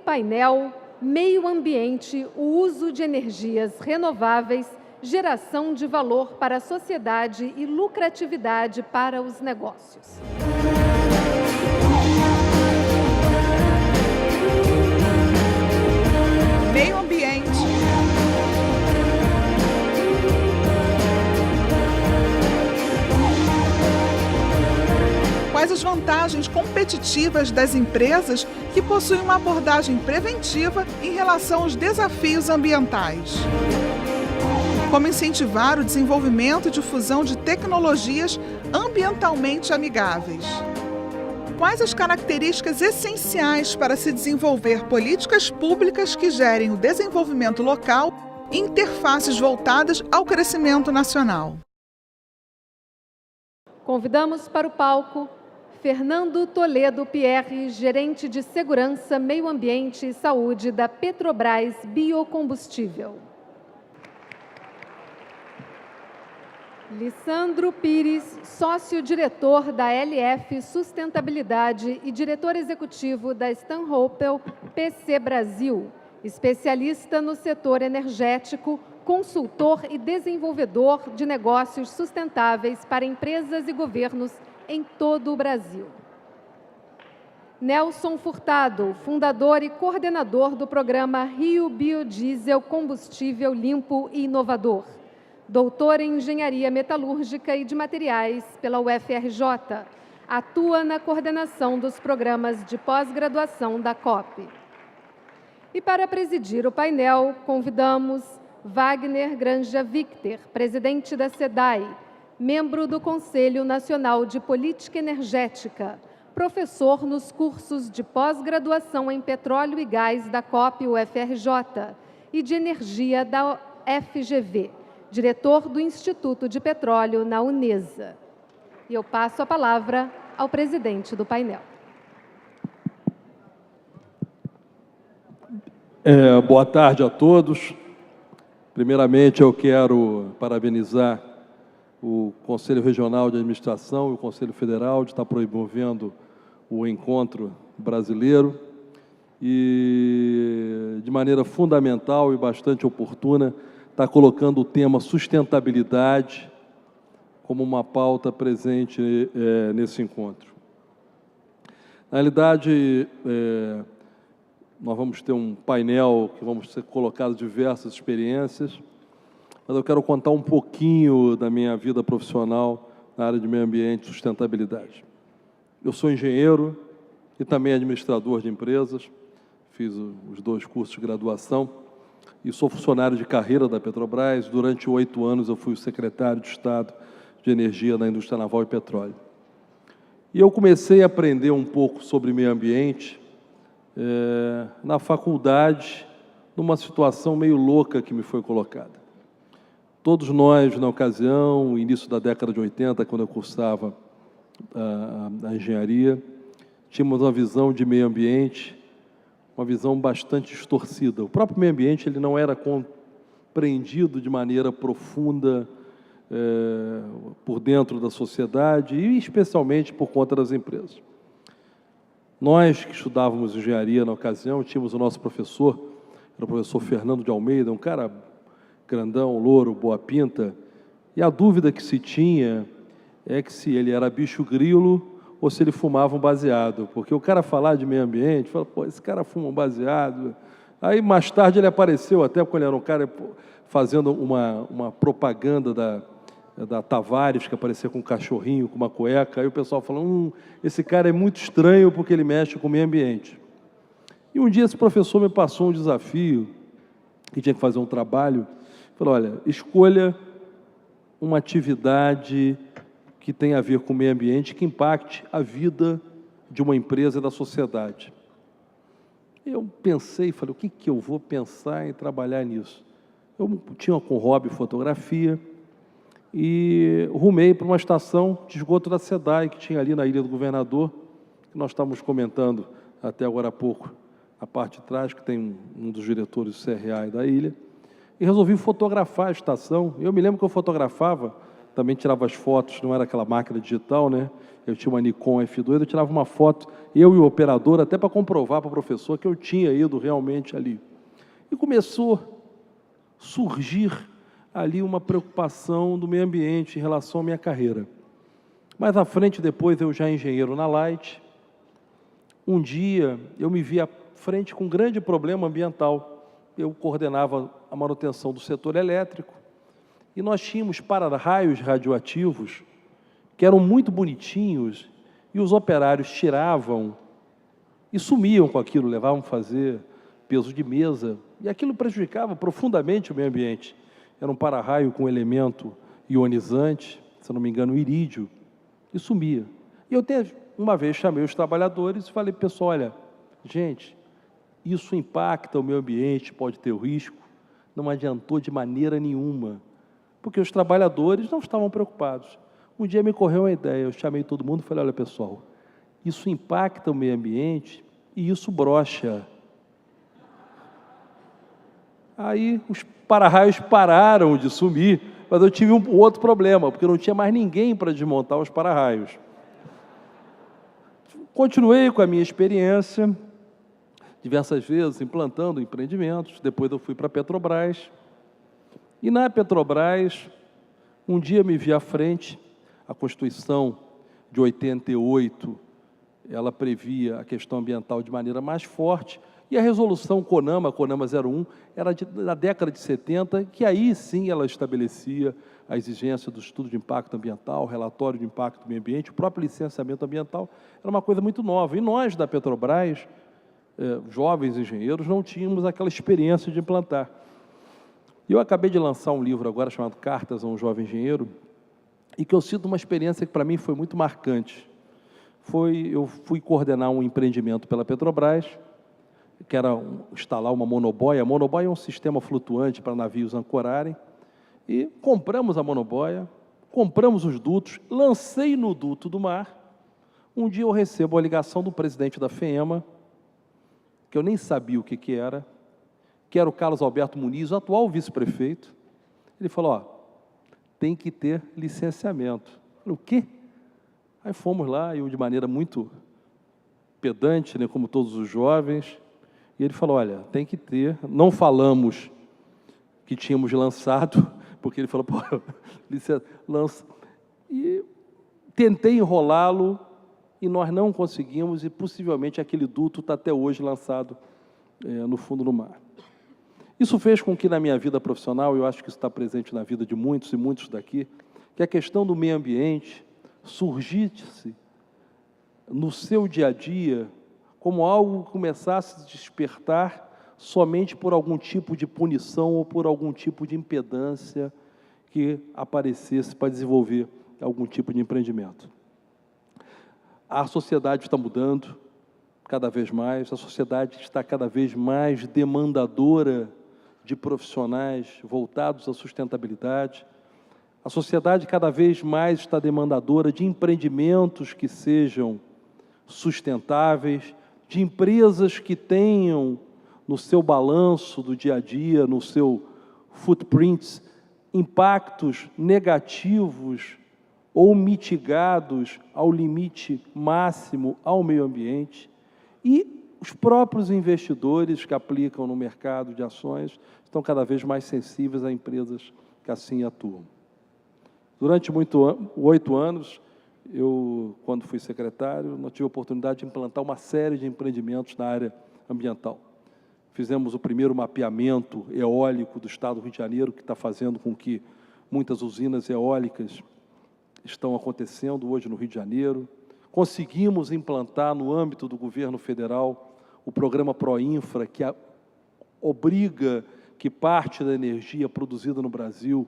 painel Meio Ambiente, o uso de energias renováveis, geração de valor para a sociedade e lucratividade para os negócios. Meio ambiente. Quais as vantagens competitivas das empresas que possuem uma abordagem preventiva em relação aos desafios ambientais? Como incentivar o desenvolvimento e difusão de tecnologias ambientalmente amigáveis? Quais as características essenciais para se desenvolver políticas públicas que gerem o desenvolvimento local e interfaces voltadas ao crescimento nacional? Convidamos para o palco Fernando Toledo Pierre, gerente de Segurança, Meio Ambiente e Saúde da Petrobras Biocombustível. Lissandro Pires, sócio-diretor da LF Sustentabilidade e diretor executivo da Stanhope PC Brasil, especialista no setor energético, consultor e desenvolvedor de negócios sustentáveis para empresas e governos em todo o Brasil. Nelson Furtado, fundador e coordenador do programa Rio Biodiesel Combustível Limpo e Inovador, doutor em Engenharia Metalúrgica e de Materiais pela UFRJ, atua na coordenação dos programas de pós-graduação da COP. E para presidir o painel, convidamos Wagner Granja Victor, presidente da SEDAI, membro do Conselho Nacional de Política Energética, professor nos cursos de pós-graduação em Petróleo e Gás da COP UFRJ e de Energia da FGV, diretor do Instituto de Petróleo na Unesa. E eu passo a palavra ao presidente do painel. Boa tarde a todos. Primeiramente, eu quero parabenizar o Conselho Regional de Administração e o Conselho Federal de estar promovendo o encontro brasileiro e, de maneira fundamental e bastante oportuna, está colocando o tema sustentabilidade como uma pauta presente nesse encontro. Na realidade, nós vamos ter um painel que vamos ser colocados diversas experiências, mas eu quero contar um pouquinho da minha vida profissional na área de meio ambiente e sustentabilidade. Eu sou engenheiro e também administrador de empresas, fiz os 2 cursos de graduação e sou funcionário de carreira da Petrobras. Durante 8 anos eu fui o secretário de Estado de Energia da Indústria Naval e Petróleo. E eu comecei a aprender um pouco sobre meio ambiente na faculdade, numa situação meio louca que me foi colocada. Todos nós, na ocasião, início da década de 80, quando eu cursava a engenharia, tínhamos uma visão de meio ambiente, uma visão bastante distorcida. O próprio meio ambiente ele não era compreendido de maneira profunda por dentro da sociedade e especialmente por conta das empresas. Nós que estudávamos engenharia na ocasião, tínhamos o nosso professor, era o professor Fernando de Almeida, um cara grandão, louro, boa pinta, e a dúvida que se tinha é que se ele era bicho grilo ou se ele fumava um baseado, porque o cara falar de meio ambiente, fala, pô, esse cara fuma um baseado. Aí mais tarde ele apareceu, até quando ele era um cara fazendo uma propaganda da Tavares, que aparecia com um cachorrinho, com uma cueca, aí o pessoal falou, esse cara é muito estranho porque ele mexe com o meio ambiente. E um dia esse professor me passou um desafio, que tinha que fazer um trabalho, falou, olha, escolha uma atividade que tem a ver com o meio ambiente, que impacte a vida de uma empresa e da sociedade. Eu pensei, falei, o que eu vou pensar em trabalhar nisso? Eu tinha como hobby fotografia e rumei para uma estação de esgoto da SEDAI, que tinha ali na Ilha do Governador, que nós estávamos comentando até agora há pouco, a parte de trás, que tem um dos diretores do CRA da ilha, e resolvi fotografar a estação. Eu me lembro que eu fotografava também tirava as fotos, não era aquela máquina digital, né? Eu tinha uma Nikon F2, eu tirava uma foto, eu e o operador, até para comprovar para o professor que eu tinha ido realmente ali. E começou a surgir ali uma preocupação do meio ambiente em relação à minha carreira. Mais à frente, depois, eu já engenheiro na Light, um dia eu me vi à frente com um grande problema ambiental. Eu coordenava a manutenção do setor elétrico e nós tínhamos para-raios radioativos que eram muito bonitinhos e os operários tiravam e sumiam com aquilo, levavam a fazer peso de mesa e aquilo prejudicava profundamente o meio ambiente. Era um para-raio com elemento ionizante, se não me engano, irídio, e sumia. E eu uma vez chamei os trabalhadores e falei, pessoal, olha, gente, isso impacta o meio ambiente, pode ter o risco. Não adiantou de maneira nenhuma, porque os trabalhadores não estavam preocupados. Um dia me correu uma ideia, eu chamei todo mundo e falei, olha pessoal, isso impacta o meio ambiente e isso brocha. Aí os para-raios pararam de sumir, mas eu tive um outro problema, porque não tinha mais ninguém para desmontar os para-raios. Continuei com a minha experiência, diversas vezes implantando empreendimentos, depois eu fui para a Petrobras, e na Petrobras, um dia me vi à frente, a Constituição de 88, ela previa a questão ambiental de maneira mais forte, e a resolução CONAMA 01, era da década de 70, que aí sim ela estabelecia a exigência do estudo de impacto ambiental, relatório de impacto do meio ambiente, o próprio licenciamento ambiental, era uma coisa muito nova. E nós, da Petrobras, jovens engenheiros, não tínhamos aquela experiência de implantar. E eu acabei de lançar um livro agora chamado Cartas a um Jovem Engenheiro, e que eu sinto uma experiência que para mim foi muito marcante. Eu fui coordenar um empreendimento pela Petrobras, que era instalar uma monoboia. A monoboia é um sistema flutuante para navios ancorarem, e compramos a monoboia, compramos os dutos, lancei no duto do mar. Um dia eu recebo a ligação do presidente da FEMA, que eu nem sabia o que era o Carlos Alberto Muniz, o atual vice-prefeito. Ele falou, ó, tem que ter licenciamento. Eu falei, o quê? Aí fomos lá, eu de maneira muito pedante, né, como todos os jovens, e ele falou, olha, tem que ter, não falamos que tínhamos lançado, porque ele falou, pô, licença, lança. E tentei enrolá-lo, e nós não conseguimos, e possivelmente aquele duto está até hoje lançado no fundo do mar. Isso fez com que na minha vida profissional, eu acho que isso está presente na vida de muitos e muitos daqui, que a questão do meio ambiente surgisse no seu dia a dia como algo que começasse a se despertar somente por algum tipo de punição ou por algum tipo de impedância que aparecesse para desenvolver algum tipo de empreendimento. A sociedade está mudando cada vez mais, a sociedade está cada vez mais demandadora de profissionais voltados à sustentabilidade, a sociedade cada vez mais está demandadora de empreendimentos que sejam sustentáveis, de empresas que tenham no seu balanço do dia a dia, no seu footprint, impactos negativos ou mitigados ao limite máximo ao meio ambiente, e os próprios investidores que aplicam no mercado de ações estão cada vez mais sensíveis a empresas que assim atuam. Durante 8 anos, quando fui secretário, eu tive a oportunidade de implantar uma série de empreendimentos na área ambiental. Fizemos o primeiro mapeamento eólico do Estado do Rio de Janeiro, que está fazendo com que muitas usinas eólicas estão acontecendo hoje no Rio de Janeiro. Conseguimos implantar no âmbito do governo federal o programa Proinfra, que obriga que parte da energia produzida no Brasil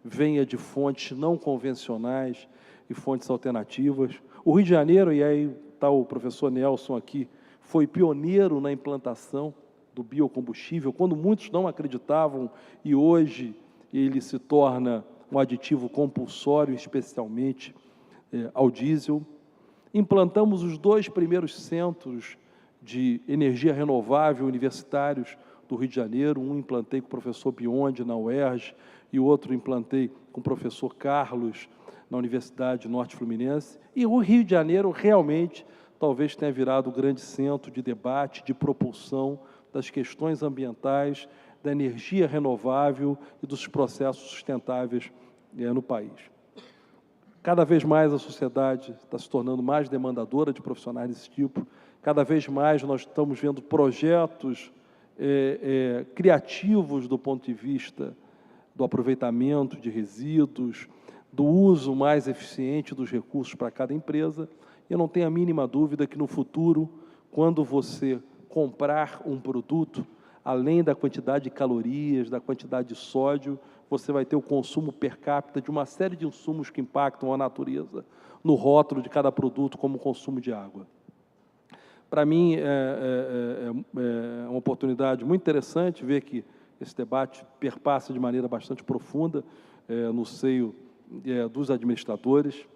venha de fontes não convencionais e fontes alternativas. O Rio de Janeiro, e aí está o professor Nelson aqui, foi pioneiro na implantação do biocombustível, quando muitos não acreditavam, e hoje ele se torna um aditivo compulsório, especialmente ao diesel. Implantamos os 2 primeiros centros de energia renovável universitários do Rio de Janeiro, um implantei com o professor Biondi na UERJ, e outro implantei com o professor Carlos, na Universidade Norte Fluminense, e o Rio de Janeiro realmente talvez tenha virado o grande centro de debate, de propulsão das questões ambientais, da energia renovável e dos processos sustentáveis no país. Cada vez mais a sociedade está se tornando mais demandadora de profissionais desse tipo, cada vez mais nós estamos vendo projetos criativos do ponto de vista do aproveitamento de resíduos, do uso mais eficiente dos recursos para cada empresa. Eu não tenho a mínima dúvida que no futuro, quando você comprar um produto, além da quantidade de calorias, da quantidade de sódio, você vai ter o consumo per capita de uma série de insumos que impactam a natureza no rótulo de cada produto, como o consumo de água. Para mim, é uma oportunidade muito interessante ver que esse debate perpassa de maneira bastante profunda no seio dos administradores.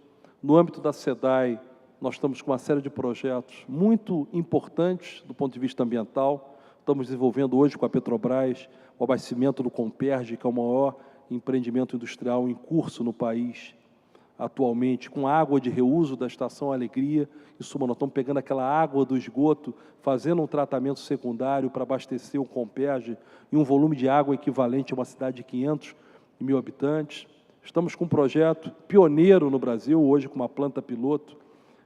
No âmbito da SEDAI, nós estamos com uma série de projetos muito importantes do ponto de vista ambiental. Estamos desenvolvendo hoje com a Petrobras o abastecimento do Comperj, que é o maior empreendimento industrial em curso no país atualmente, com água de reuso da Estação Alegria. Em suma, nós estamos pegando aquela água do esgoto, fazendo um tratamento secundário para abastecer o Comperj em um volume de água equivalente a uma cidade de 500 mil habitantes. Estamos com um projeto pioneiro no Brasil, hoje com uma planta piloto,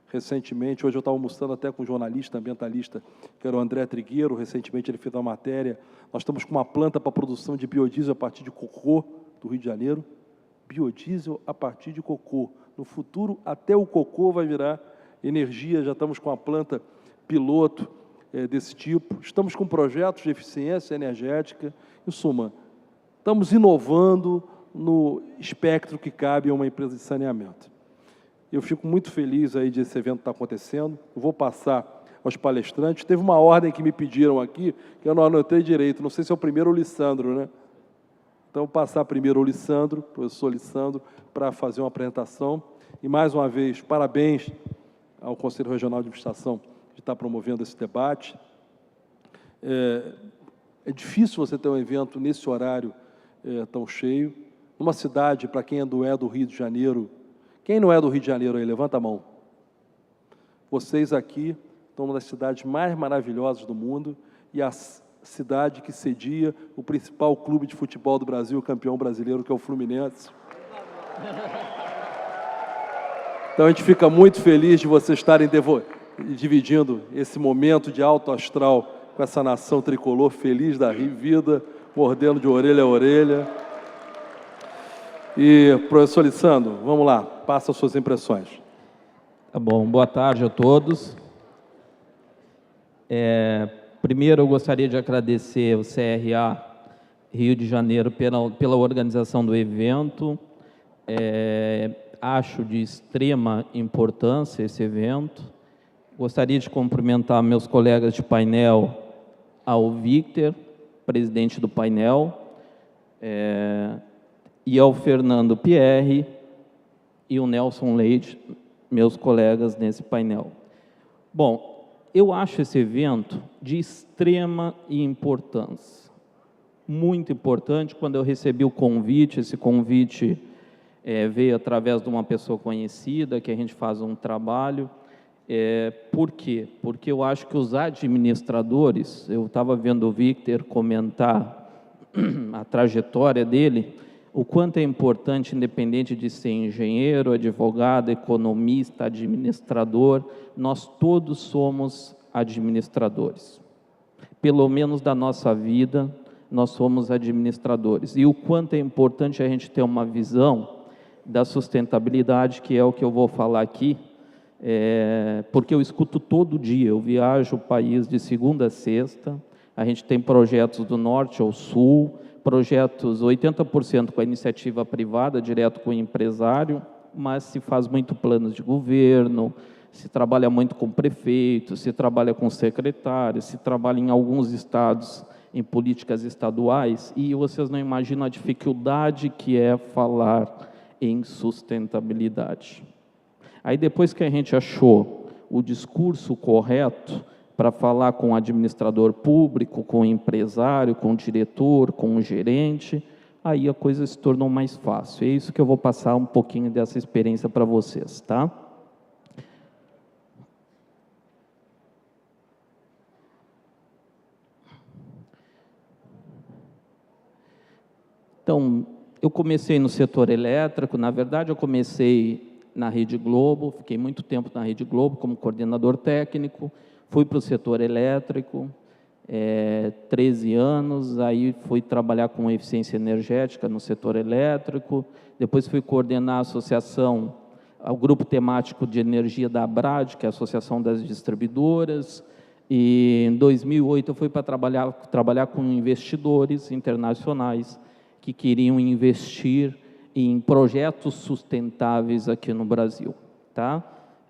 recentemente. Hoje eu estava almoçando até com um jornalista ambientalista, que era o André Trigueiro, recentemente ele fez uma matéria. Nós estamos com uma planta para produção de biodiesel a partir de cocô do Rio de Janeiro. Biodiesel a partir de cocô. No futuro, até o cocô vai virar energia. Já estamos com uma planta piloto desse tipo. Estamos com projetos de eficiência energética. Em suma, estamos inovando no espectro que cabe a uma empresa de saneamento. Eu fico muito feliz aí de esse evento estar acontecendo. Eu vou passar aos palestrantes. Teve uma ordem que me pediram aqui, que eu não anotei direito. Não sei se é o primeiro ou o Lissandro, né? Então, passar primeiro ao Lissandro, professor Lissandro, para fazer uma apresentação. E, mais uma vez, parabéns ao Conselho Regional de Administração de estar promovendo esse debate. É difícil você ter um evento nesse horário tão cheio. Numa cidade, para quem não é do Rio de Janeiro, quem não é do Rio de Janeiro aí, levanta a mão. Vocês aqui estão uma das cidades mais maravilhosas do mundo e a cidade que cedia o principal clube de futebol do Brasil, o campeão brasileiro, que é o Fluminense. Então, a gente fica muito feliz de vocês estarem dividindo esse momento de alto astral com essa nação tricolor, feliz da vida, mordendo de orelha a orelha. E, professor Lissandro, vamos lá, passa as suas impressões. Tá bom, boa tarde a todos. Primeiro, eu gostaria de agradecer ao CRA Rio de Janeiro pela organização do evento. Acho de extrema importância esse evento. Gostaria de cumprimentar meus colegas de painel, ao Victor, presidente do painel, e ao Fernando Pierre e o Nelson Leite, meus colegas nesse painel. Bom, eu acho esse evento de extrema importância, muito importante. Quando eu recebi o convite, esse convite veio através de uma pessoa conhecida, que a gente faz um trabalho. Por quê? Porque eu acho que os administradores, eu estava vendo o Victor comentar a trajetória dele, o quanto é importante, independente de ser engenheiro, advogado, economista, administrador, nós todos somos administradores. Pelo menos da nossa vida, nós somos administradores. E o quanto é importante a gente ter uma visão da sustentabilidade, que é o que eu vou falar aqui, porque eu escuto todo dia, eu viajo o país de segunda a sexta, a gente tem projetos do norte ao sul, projetos 80% com a iniciativa privada, direto com o empresário, mas se faz muito planos de governo, se trabalha muito com prefeitos, se trabalha com secretários, se trabalha em alguns estados em políticas estaduais, e vocês não imaginam a dificuldade que é falar em sustentabilidade. Aí depois que a gente achou o discurso correto para falar com o administrador público, com o empresário, com o diretor, com o gerente, aí a coisa se tornou mais fácil. É isso que eu vou passar um pouquinho dessa experiência para vocês, tá? Então, eu comecei no setor elétrico. Na verdade, eu comecei na Rede Globo, fiquei muito tempo na Rede Globo como coordenador técnico, fui para o setor elétrico, 13 anos, aí fui trabalhar com eficiência energética no setor elétrico, depois fui coordenar a associação, o grupo temático de energia da ABRAD, que é a Associação das Distribuidoras, e em 2008 eu fui para trabalhar com investidores internacionais que queriam investir em projetos sustentáveis aqui no Brasil, tá?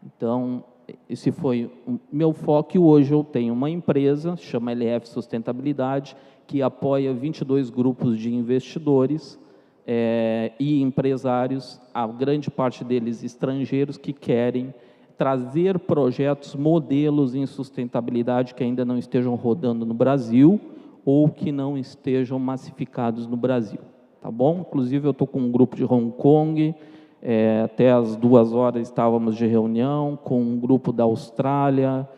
Então, esse foi o meu foco, e hoje eu tenho uma empresa, chama LF Sustentabilidade, que apoia 22 grupos de investidores e empresários, a grande parte deles estrangeiros, que querem trazer projetos, modelos em sustentabilidade que ainda não estejam rodando no Brasil ou que não estejam massificados no Brasil, tá bom? Inclusive, eu estou com um grupo de Hong Kong, até às 2 horas estávamos de reunião, com um grupo da Austrália,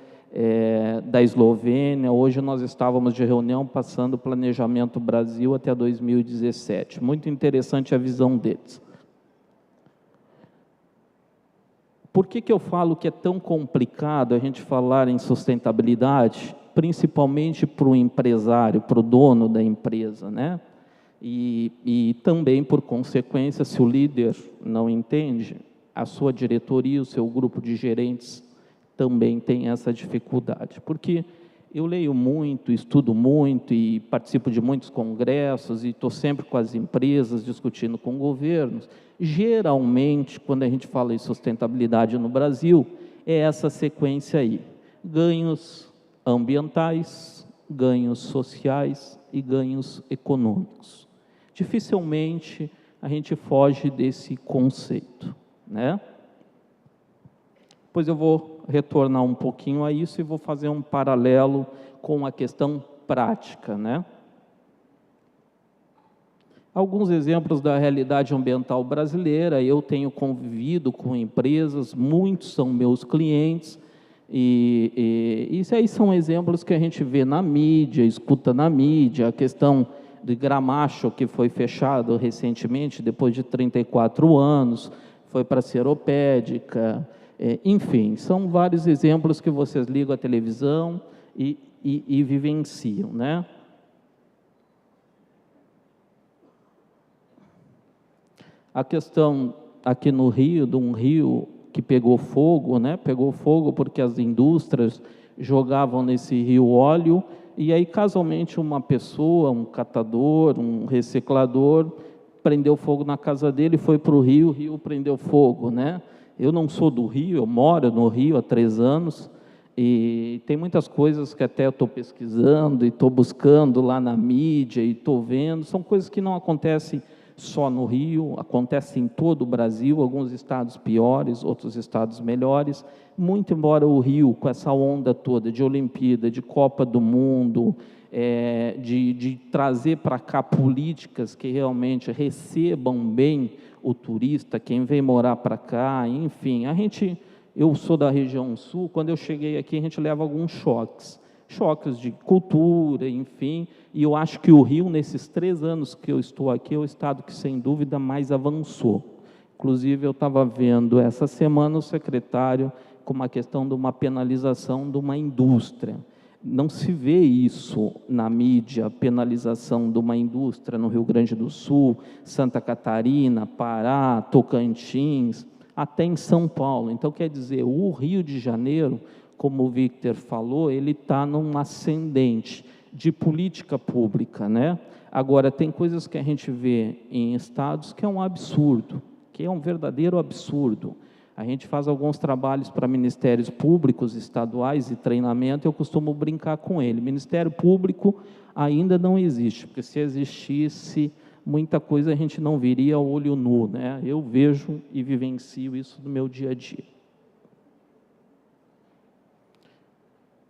da Eslovênia. Hoje nós estávamos de reunião passando o planejamento Brasil até 2017. Muito interessante a visão deles. Por que eu falo que é tão complicado a gente falar em sustentabilidade, principalmente para o empresário, para o dono da empresa, né? E também, por consequência, se o líder não entende, a sua diretoria, o seu grupo de gerentes também tem essa dificuldade. Porque eu leio muito, estudo muito e participo de muitos congressos e estou sempre com as empresas, discutindo com governos. Geralmente, quando a gente fala em sustentabilidade no Brasil, é essa sequência aí: ganhos ambientais, ganhos sociais e ganhos econômicos. Dificilmente a gente foge desse conceito, né? Pois eu vou retornar um pouquinho a isso e vou fazer um paralelo com a questão prática, né? Alguns exemplos da realidade ambiental brasileira. Eu tenho convivido com empresas, muitos são meus clientes, e isso aí são exemplos que a gente vê na mídia, escuta na mídia, a questão de Gramacho, que foi fechado recentemente, depois de 34 anos, foi para a Seropédica, enfim, são vários exemplos que vocês ligam à televisão e vivenciam, né? A questão aqui no Rio, de um rio que pegou fogo, né? Pegou fogo porque as indústrias jogavam nesse rio óleo, e aí casualmente uma pessoa, um catador, um reciclador, prendeu fogo na casa dele, foi para o rio prendeu fogo, né? Eu não sou do Rio, eu moro no Rio há 3 anos, e tem muitas coisas que até eu estou pesquisando e estou buscando lá na mídia e estou vendo, são coisas que não acontecem só no Rio, acontece em todo o Brasil, alguns estados piores, outros estados melhores, muito embora o Rio, com essa onda toda de Olimpíada, de Copa do Mundo, de trazer para cá políticas que realmente recebam bem o turista, quem vem morar para cá, enfim, eu sou da região sul, quando eu cheguei aqui a gente leva alguns choques de cultura, enfim, e eu acho que o Rio, nesses 3 anos que eu estou aqui, é o estado que, sem dúvida, mais avançou. Inclusive, eu estava vendo essa semana o secretário com uma questão de uma penalização de uma indústria. Não se vê isso na mídia, penalização de uma indústria no Rio Grande do Sul, Santa Catarina, Pará, Tocantins, até em São Paulo. Então, quer dizer, o Rio de Janeiro, como o Victor falou, ele está num ascendente de política pública, né? Agora, tem coisas que a gente vê em estados que é um absurdo, que é um verdadeiro absurdo. A gente faz alguns trabalhos para ministérios públicos estaduais e treinamento, eu costumo brincar com ele. Ministério Público ainda não existe, porque se existisse, muita coisa a gente não viria a olho nu, né? Eu vejo e vivencio isso no meu dia a dia.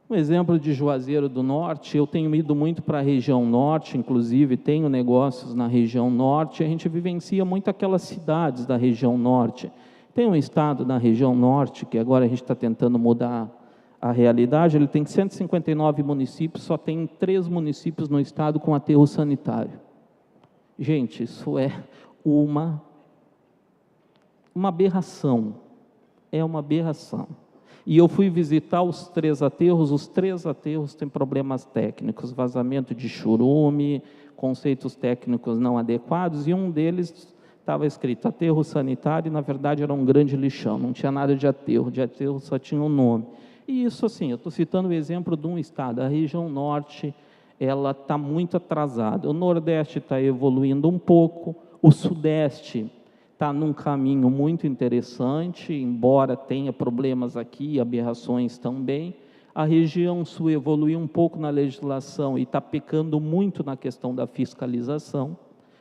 Um exemplo de Juazeiro do Norte, eu tenho ido muito para a região norte, inclusive tenho negócios na região norte, a gente vivencia muito aquelas cidades da região norte. Tem um estado na região norte, que agora a gente está tentando mudar a realidade, ele tem 159 municípios, só tem 3 municípios no estado com aterro sanitário. Gente, isso é uma aberração, é uma aberração. E eu fui visitar os 3 aterros têm problemas técnicos, vazamento de churume, conceitos técnicos não adequados, e um deles estava escrito aterro sanitário, e na verdade era um grande lixão, não tinha nada de aterro só tinha um nome. E isso assim, eu estou citando o exemplo de um estado, a região norte, ela está muito atrasada, o nordeste está evoluindo um pouco, o sudeste está num caminho muito interessante, embora tenha problemas aqui, aberrações também. A região sul evoluiu um pouco na legislação e está pecando muito na questão da fiscalização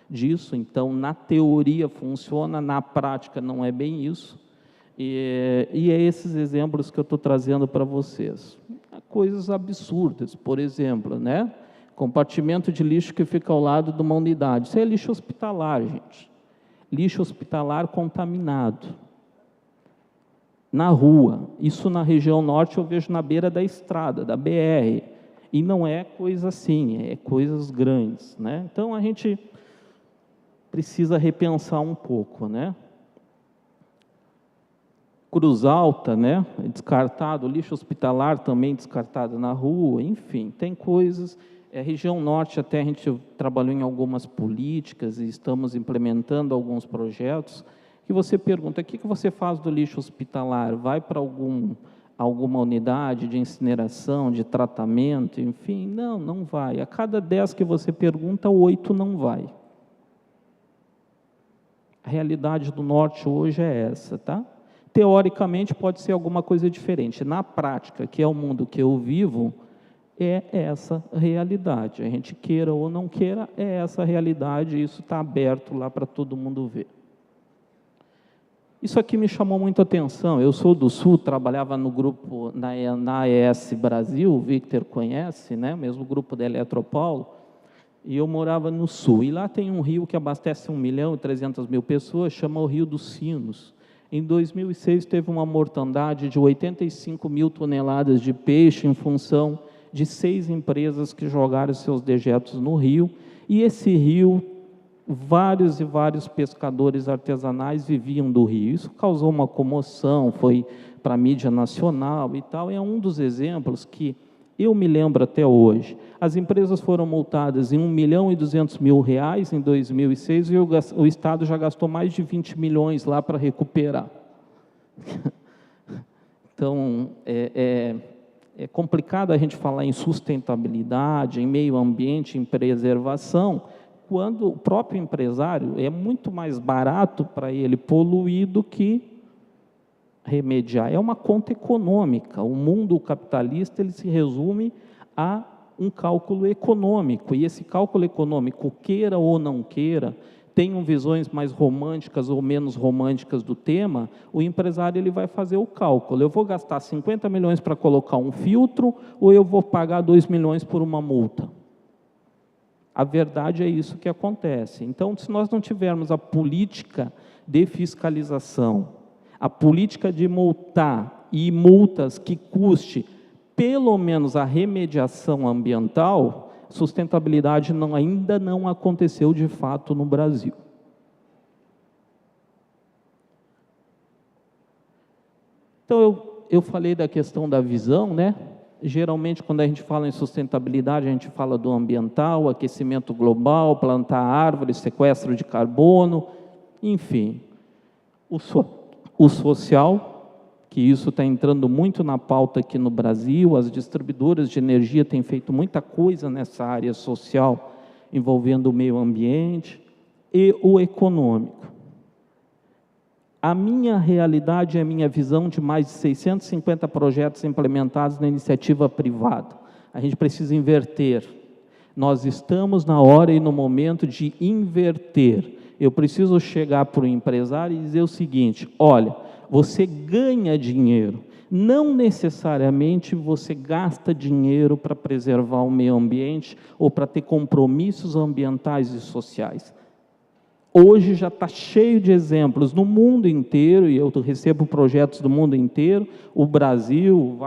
disso, então na teoria funciona, na prática não é bem isso. E é esses exemplos que eu estou trazendo para vocês. Coisas absurdas, por exemplo, né? Compartimento de lixo que fica ao lado de uma unidade. Isso é lixo hospitalar, gente. Lixo hospitalar contaminado. Na rua. Isso na região norte eu vejo na beira da estrada, da BR. E não é coisa assim, é coisas grandes, né? Então a gente precisa repensar um pouco, né? Cruz Alta, né? Descartado, lixo hospitalar também descartado na rua, enfim, tem coisas. A região norte até a gente trabalhou em algumas políticas e estamos implementando alguns projetos que você pergunta, o que você faz do lixo hospitalar? Vai para alguma unidade de incineração, de tratamento, enfim? Não, não vai. A cada 10 que você pergunta, 8 não vai. A realidade do norte hoje é essa, tá? Teoricamente pode ser alguma coisa diferente. Na prática, que é o mundo que eu vivo, é essa realidade. A gente queira ou não queira, é essa realidade, e isso está aberto lá para todo mundo ver. Isso aqui me chamou muito a atenção. Eu sou do Sul, trabalhava no grupo, na AES Brasil, o Victor conhece, né? Mesmo grupo da Eletropaulo, e eu morava no Sul. E lá tem um rio que abastece 1.300.000 pessoas, chama o Rio dos Sinos. Em 2006, teve uma mortandade de 85 mil toneladas de peixe em função de 6 empresas que jogaram seus dejetos no rio, e esse rio, vários e vários pescadores artesanais viviam do rio. Isso causou uma comoção, foi para a mídia nacional e tal, e é um dos exemplos que eu me lembro até hoje. As empresas foram multadas em R$1.200.000 em 2006, e o Estado já gastou mais de 20 milhões lá para recuperar. Então, é complicado a gente falar em sustentabilidade, em meio ambiente, em preservação, quando o próprio empresário é muito mais barato para ele poluir do que remediar. É uma conta econômica. O mundo capitalista ele se resume a um cálculo econômico, e esse cálculo econômico, queira ou não queira, tenham visões mais românticas ou menos românticas do tema, o empresário ele vai fazer o cálculo. Eu vou gastar 50 milhões para colocar um filtro, ou eu vou pagar 2 milhões por uma multa? A verdade é isso que acontece. Então, se nós não tivermos a política de fiscalização, a política de multar, e multas que custe pelo menos a remediação ambiental, sustentabilidade ainda não aconteceu de fato no Brasil. Então, eu falei da questão da visão, né? Geralmente, quando a gente fala em sustentabilidade, a gente fala do ambiental, aquecimento global, plantar árvores, sequestro de carbono, enfim. O social, que isso está entrando muito na pauta aqui no Brasil, as distribuidoras de energia têm feito muita coisa nessa área social, envolvendo o meio ambiente, e o econômico. A minha realidade é a minha visão de mais de 650 projetos implementados na iniciativa privada. A gente precisa inverter. Nós estamos na hora e no momento de inverter. Eu preciso chegar para o empresário e dizer o seguinte: olha, você ganha dinheiro Não necessariamente você gasta dinheiro para preservar o meio ambiente ou para ter compromissos ambientais e sociais. Hoje já está cheio de exemplos no mundo inteiro, e eu recebo projetos do mundo inteiro. O Brasil,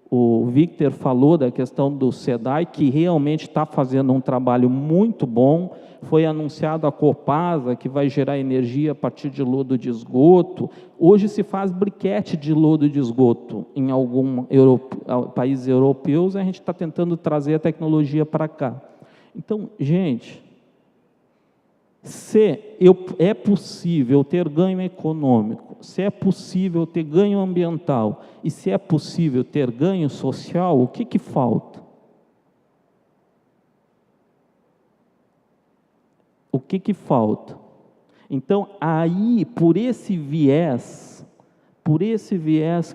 o Victor falou da questão do SEDAI, que realmente está fazendo um trabalho muito bom. Foi anunciado a Copasa, que vai gerar energia a partir de lodo de esgoto. Hoje se faz briquete de lodo de esgoto em alguns países europeus. A gente está tentando trazer a tecnologia para cá. Então, gente, se é possível ter ganho econômico, se é possível ter ganho ambiental e se é possível ter ganho social, o que falta? O que falta? Então, aí, por esse viés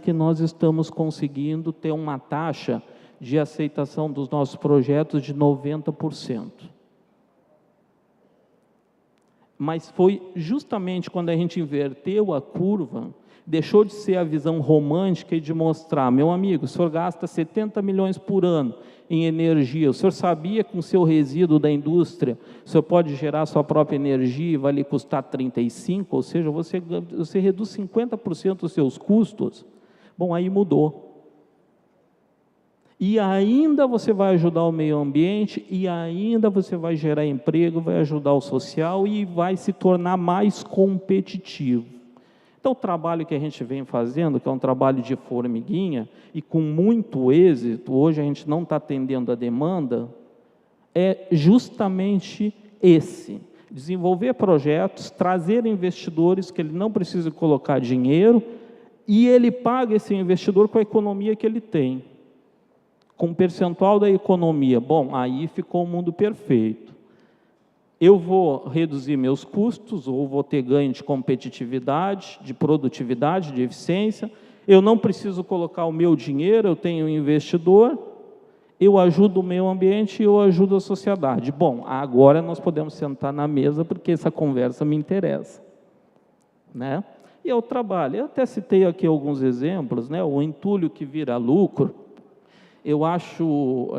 que nós estamos conseguindo ter uma taxa de aceitação dos nossos projetos de 90%. Mas foi justamente quando a gente inverteu a curva, deixou de ser a visão romântica e de mostrar, meu amigo, o senhor gasta 70 milhões por ano em energia, o senhor sabia que com o seu resíduo da indústria, o senhor pode gerar sua própria energia e vai lhe custar 35, ou seja, você reduz 50% dos seus custos. Bom, aí mudou. E ainda você vai ajudar o meio ambiente, e ainda você vai gerar emprego, vai ajudar o social e vai se tornar mais competitivo. Então, o trabalho que a gente vem fazendo, que é um trabalho de formiguinha, e com muito êxito, hoje a gente não está atendendo a demanda, é justamente esse: desenvolver projetos, trazer investidores que ele não precisa colocar dinheiro, e ele paga esse investidor com a economia que ele tem. Com um percentual da economia, bom, aí ficou o mundo perfeito. Eu vou reduzir meus custos, ou vou ter ganho de competitividade, de produtividade, de eficiência. Eu não preciso colocar o meu dinheiro, eu tenho um investidor, eu ajudo o meio ambiente e eu ajudo a sociedade. Bom, agora nós podemos sentar na mesa, porque essa conversa me interessa, né? E é o trabalho. Eu até citei aqui alguns exemplos, né? O entulho que vira lucro. Eu acho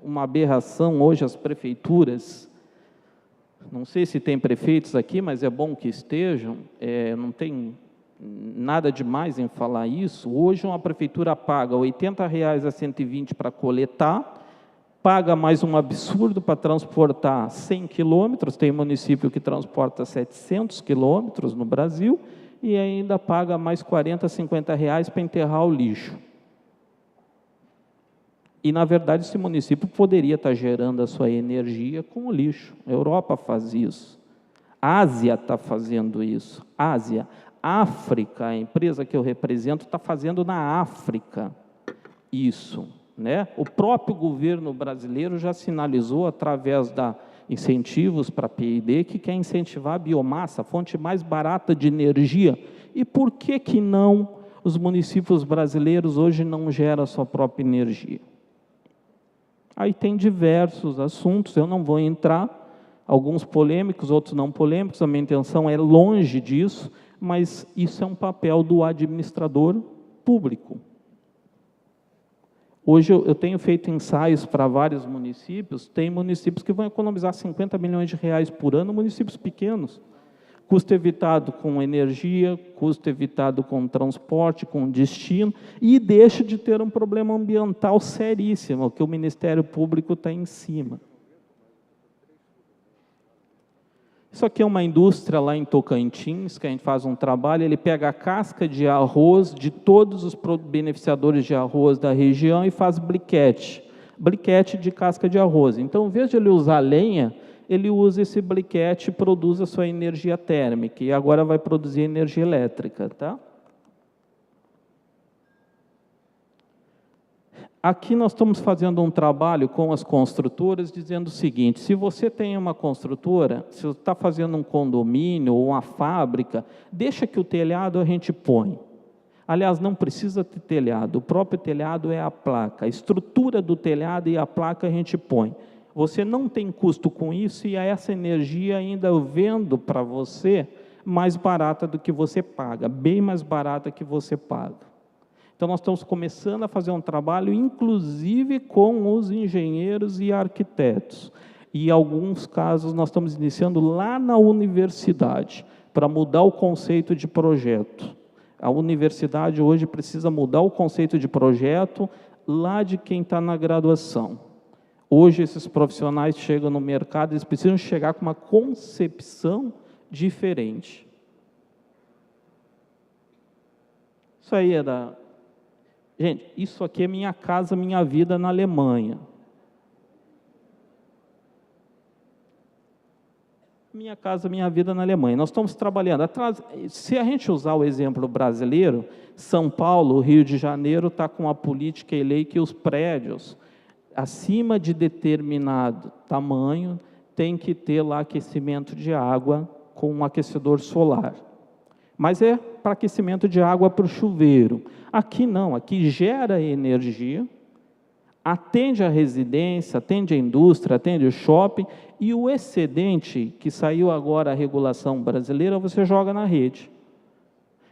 uma aberração hoje as prefeituras, não sei se tem prefeitos aqui, mas é bom que estejam, não tem nada demais em falar isso. Hoje uma prefeitura paga R$ 80 a 120 para coletar, paga mais um absurdo para transportar 100 quilômetros, tem município que transporta 700 quilômetros no Brasil, e ainda paga mais R$ 40, R$ 50 para enterrar o lixo. E, na verdade, esse município poderia estar gerando a sua energia com o lixo. A Europa faz isso. A Ásia está fazendo isso. Ásia. África, a empresa que eu represento, está fazendo na África isso, né? O próprio governo brasileiro já sinalizou, através da incentivos para a PID, que quer incentivar a biomassa, a fonte mais barata de energia. E por que não os municípios brasileiros hoje não geram a sua própria energia? Aí tem diversos assuntos, eu não vou entrar, alguns polêmicos, outros não polêmicos, a minha intenção é longe disso, mas isso é um papel do administrador público. Hoje eu tenho feito ensaios para vários municípios, tem municípios que vão economizar 50 milhões de reais por ano, municípios pequenos. Custo evitado com energia, custo evitado com transporte, com destino, e deixa de ter um problema ambiental seríssimo, que o Ministério Público está em cima. Isso aqui é uma indústria lá em Tocantins, que a gente faz um trabalho, ele pega a casca de arroz de todos os beneficiadores de arroz da região e faz briquete de casca de arroz. Então, em vez de ele usar lenha, ele usa esse briquete e produz a sua energia térmica, e agora vai produzir energia elétrica, tá? Aqui nós estamos fazendo um trabalho com as construtoras, dizendo o seguinte: se você tem uma construtora, se você está fazendo um condomínio ou uma fábrica, deixa que o telhado a gente põe. Aliás, não precisa ter telhado, o próprio telhado é a placa, a estrutura do telhado e a placa a gente põe. Você não tem custo com isso, e essa energia ainda eu vendo para você mais barata do que você paga, bem mais barata que você paga. Então, nós estamos começando a fazer um trabalho, inclusive com os engenheiros e arquitetos. E, em alguns casos, nós estamos iniciando lá na universidade, para mudar o conceito de projeto. A universidade hoje precisa mudar o conceito de projeto lá de quem está na graduação. Hoje, esses profissionais chegam no mercado, eles precisam chegar com uma concepção diferente. Isso aí é da... Gente, isso aqui é Minha Casa, Minha Vida na Alemanha. Minha Casa, Minha Vida na Alemanha. Nós estamos trabalhando. Se a gente usar o exemplo brasileiro, São Paulo, Rio de Janeiro, está com a política e lei que os prédios, acima de determinado tamanho, tem que ter lá aquecimento de água com um aquecedor solar. Mas é para aquecimento de água para o chuveiro. Aqui não, aqui gera energia, atende a residência, atende a indústria, atende o shopping, e o excedente, que saiu agora a regulação brasileira, você joga na rede.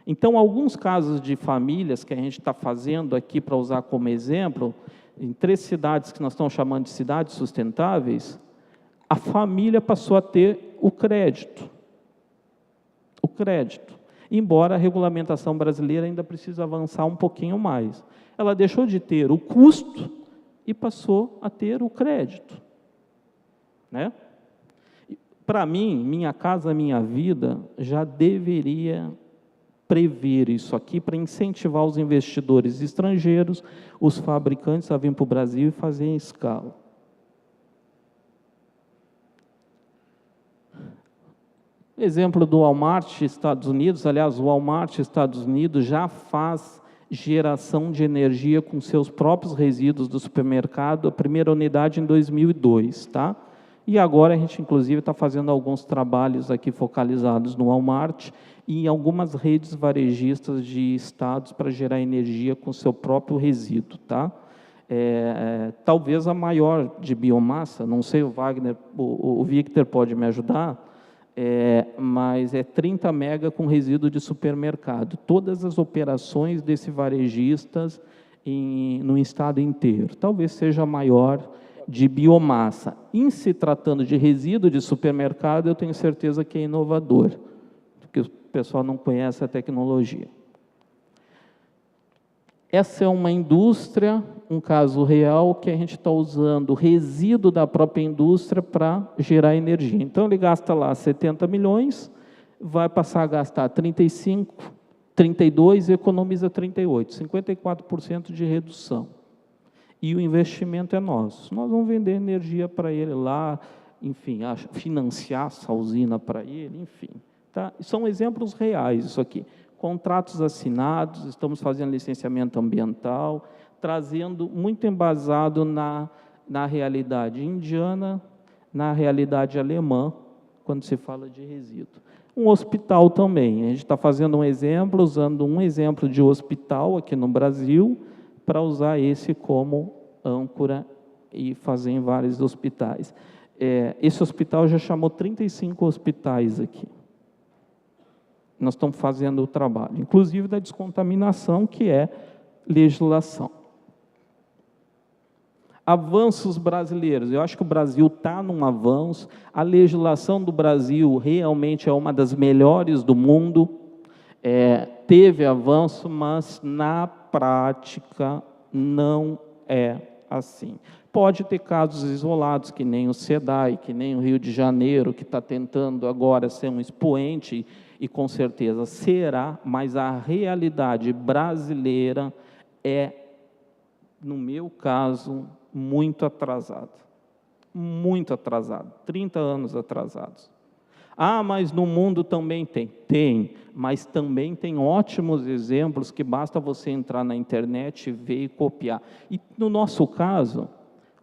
Então, alguns casos de famílias que a gente está fazendo aqui para usar como exemplo, em 3 cidades que nós estamos chamando de cidades sustentáveis, a família passou a ter o crédito. O crédito. Embora a regulamentação brasileira ainda precise avançar um pouquinho mais. Ela deixou de ter o custo e passou a ter o crédito. Né? Para mim, Minha Casa, Minha Vida já deveria prever isso aqui para incentivar os investidores estrangeiros, os fabricantes a vir para o Brasil e fazer em escala. Exemplo do Walmart, Estados Unidos. Aliás, o Walmart, Estados Unidos, já faz geração de energia com seus próprios resíduos do supermercado, a primeira unidade em 2002, tá? E agora a gente, inclusive, está fazendo alguns trabalhos aqui focalizados no Walmart e em algumas redes varejistas de estados para gerar energia com seu próprio resíduo, tá? Talvez a maior de biomassa, não sei, o Wagner, o Victor pode me ajudar, mas é 30 mega com resíduo de supermercado. Todas as operações desse varejistas no estado inteiro. Talvez seja a maior de biomassa. Em se tratando de resíduo de supermercado, eu tenho certeza que é inovador, porque o pessoal não conhece a tecnologia. Essa é uma indústria, um caso real, que a gente está usando o resíduo da própria indústria para gerar energia. Então, ele gasta lá 70 milhões, vai passar a gastar 35, 32 e economiza 38, 54% de redução. E o investimento é nosso. Nós vamos vender energia para ele lá, enfim, financiar essa usina para ele, enfim. Tá? São exemplos reais isso aqui. Contratos assinados, estamos fazendo licenciamento ambiental, trazendo muito embasado na realidade indiana, na realidade alemã, quando se fala de resíduo. Um hospital também, a gente está fazendo um exemplo, usando um exemplo de hospital aqui no Brasil, para usar esse como âncora e fazer em vários hospitais. Esse hospital já chamou 35 hospitais aqui. Nós estamos fazendo o trabalho, inclusive da descontaminação, que é legislação. Avanços brasileiros. Eu acho que o Brasil está num avanço. A legislação do Brasil realmente é uma das melhores do mundo. Teve avanço, mas na prática não é assim. Pode ter casos isolados, que nem o SEDAI, que nem o Rio de Janeiro, que está tentando agora ser um expoente, e com certeza será, mas a realidade brasileira é, no meu caso, muito atrasada. Muito atrasada, 30 anos atrasados. Ah, mas no mundo também tem. Tem, mas também tem ótimos exemplos que basta você entrar na internet, ver e copiar. E no nosso caso,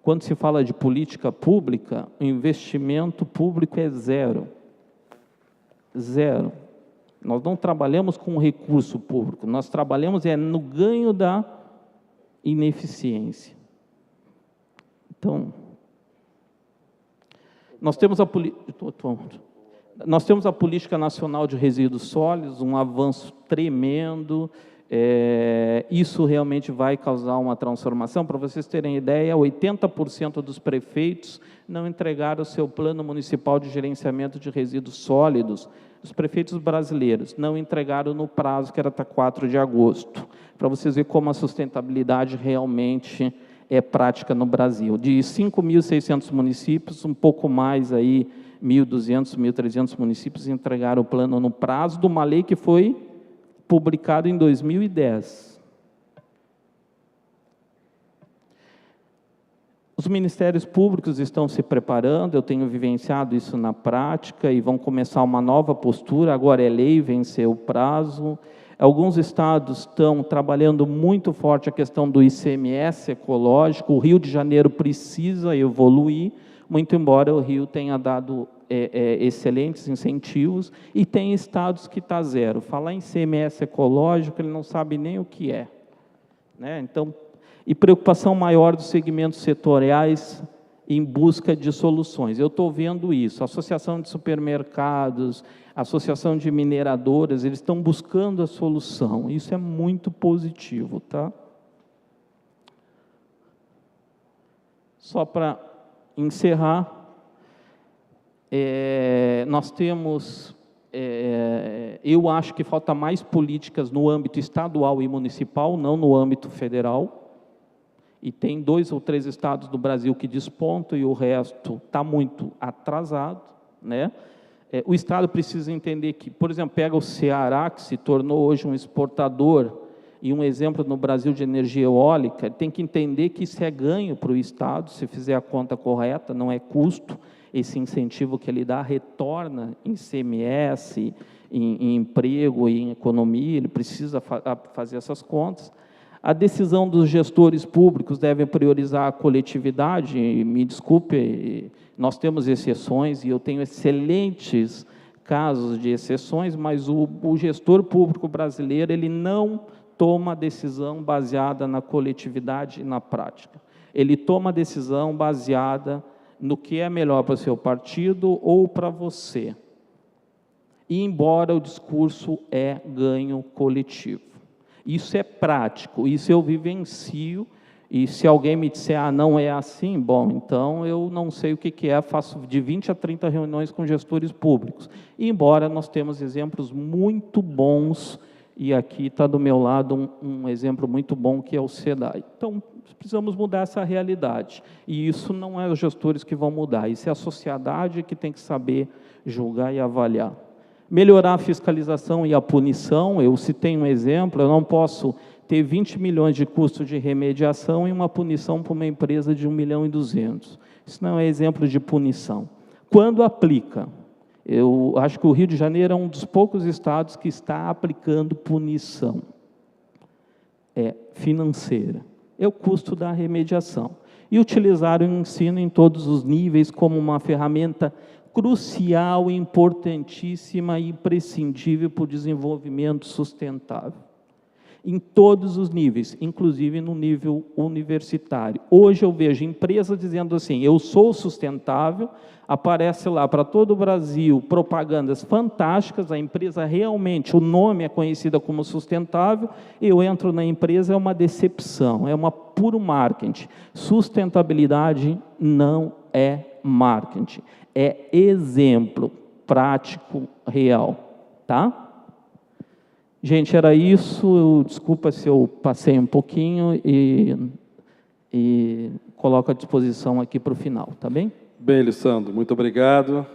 quando se fala de política pública, o investimento público é zero. Zero. Nós não trabalhamos com recurso público, nós trabalhamos no ganho da ineficiência. Então, nós temos Nós temos a Política Nacional de Resíduos Sólidos, um avanço tremendo. Isso realmente vai causar uma transformação. Para vocês terem ideia, 80% dos prefeitos não entregaram o seu plano municipal de gerenciamento de resíduos sólidos. Os prefeitos brasileiros não entregaram no prazo, que era até 4 de agosto. Para vocês verem como a sustentabilidade realmente é prática no Brasil. De 5.600 municípios, um pouco mais aí, 1.200, 1.300 municípios entregaram o plano no prazo de uma lei que foi publicada em 2010. Os ministérios públicos estão se preparando, eu tenho vivenciado isso na prática, e vão começar uma nova postura, agora é lei, venceu o prazo. Alguns estados estão trabalhando muito forte a questão do ICMS ecológico, o Rio de Janeiro precisa evoluir, muito embora o Rio tenha dado excelentes incentivos, e tem estados que está zero. Falar em ICMS ecológico, ele não sabe nem o que é, né? Então, e preocupação maior dos segmentos setoriais em busca de soluções. Eu estou vendo isso, a Associação de Supermercados, a Associação de Mineradoras, eles estão buscando a solução, isso é muito positivo, tá? Só para encerrar, nós temos, eu acho que falta mais políticas no âmbito estadual e municipal, não no âmbito federal, e tem 2 ou 3 estados do Brasil que despontam e o resto está muito atrasado, né? O estado precisa entender que, por exemplo, pega o Ceará, que se tornou hoje um exportador e um exemplo no Brasil de energia eólica, tem que entender que isso é ganho para o estado, se fizer a conta correta, não é custo. Esse incentivo que ele dá retorna em ICMS, em emprego e em economia, ele precisa fazer essas contas. A decisão dos gestores públicos deve priorizar a coletividade, me desculpe, nós temos exceções, e eu tenho excelentes casos de exceções, mas o gestor público brasileiro, ele não toma decisão baseada na coletividade e na prática. Ele toma decisão baseada no que é melhor para o seu partido ou para você. E embora o discurso é ganho coletivo. Isso é prático, isso eu vivencio, e se alguém me disser, não é assim, bom, então eu não sei o que é, faço de 20 a 30 reuniões com gestores públicos. E embora nós temos exemplos muito bons, e aqui está do meu lado um exemplo muito bom, que é o SEDAI. Então, precisamos mudar essa realidade, e isso não é os gestores que vão mudar, isso é a sociedade que tem que saber julgar e avaliar. Melhorar a fiscalização e a punição, eu citei um exemplo, eu não posso ter 20 milhões de custo de remediação e uma punição para uma empresa de 1,2 milhão. Isso não é exemplo de punição. Quando aplica, eu acho que o Rio de Janeiro é um dos poucos estados que está aplicando punição financeira. É o custo da remediação. E utilizar o ensino em todos os níveis como uma ferramenta crucial, importantíssima e imprescindível para o desenvolvimento sustentável. Em todos os níveis, inclusive no nível universitário. Hoje eu vejo empresas dizendo assim, eu sou sustentável, aparece lá para todo o Brasil propagandas fantásticas, a empresa realmente, o nome é conhecida como sustentável, eu entro na empresa, é uma decepção, é uma puro marketing. Sustentabilidade não é marketing, é exemplo prático, real, tá? Gente, era isso, desculpa se eu passei um pouquinho e coloco à disposição aqui para o final, tá bem? Bem, Lissandro, muito obrigado.